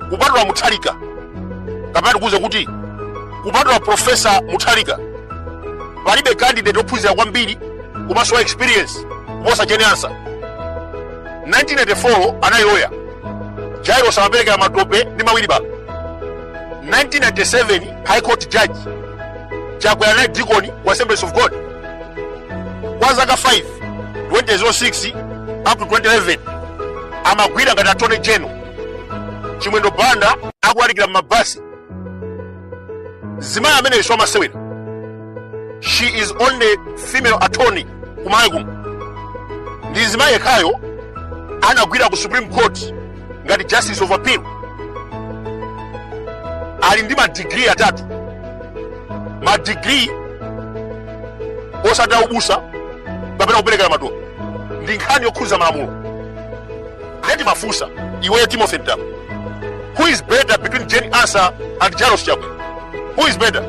kupatula Mutharika kapena tikuze kuti kupatula Professor Mutharika palibe candidate ophunzira kwambiri kumaso experience kuposa Jeni Ansah. 1994 anayoya Jairo samapereka matope ndi mawiri baba. 1997 High Court Judge chakwera Deacon wa Assemblies of God kwa zaka 5 2006 up to 2011 amagwira ngati Attorney General chimwendo banda akulalikira mabasi zimayi amene iswa masewera. She is only female attorney kumayi kuno ndi zimayi yekhayo anagwira ku Supreme Court ngati Justice of Appeal. Ali ndi madegree atatu, madegree osata ubusa kapena kupereka matope ndi nkhani yokhuza malamulo. Leti mafusa iweyo Timothy Mtama, who is better between Jeni Ansah and Jairus Chapwe? Who is better?